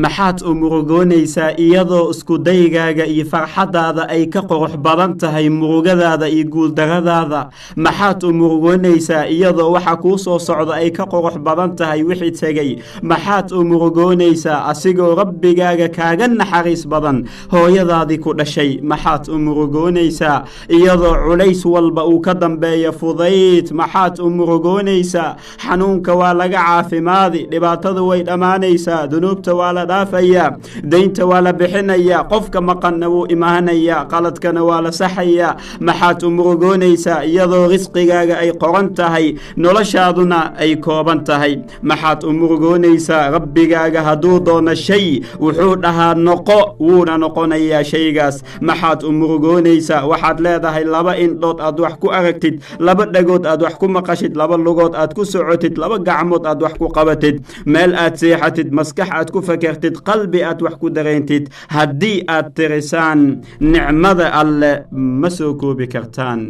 maxaad u murugoonaysaa iyadoo isku daygaaga iyo farxadaada ay ka qurux badan tahay murugadaada iyo guuldaradaada maxaad u murugoonaysaa iyadoo waxa kuu soo socda ay ka qurux badan tahay wixii tegay maxaad u murugoonaysaa asigoo rabbigaaga kaaga naxariis badan hooyadaadii ku dhashay maxaad u murugoonaysaa iyadoo culays walba uu ka dambeeya fudayd maxaad u murugoonaysaa xanuunka waa laga caafimaadi dhibaatada way dhammaanaysaa dunuubta waa la dhaafayaa daynta waa la bixinayaa qofka maqanna wuu imaanayaa qaladkana waa la saxayaa maxaad u murugoonaysaa iyadoo risqigaaga ay qoran tahay noloshaaduna ay kooban tahay maxaad u murugoonaysaa rabbigaaga hadduu doono shay wuxuu dhahaa noqo wuuna noqonayaa shaygaas maxaad u murugoonaysaa waxaad leedahay laba indhood aad wax ku aragtid laba dhagood aad wax ku maqashid laba lugood aad ku socotid laba gacmood aad wax ku qabatid meel aad seexatid maskax aad ku fakertid qalbi aad wax ku dareentid haddii aad tirisaan nicmada alle ma soo koobi kartaan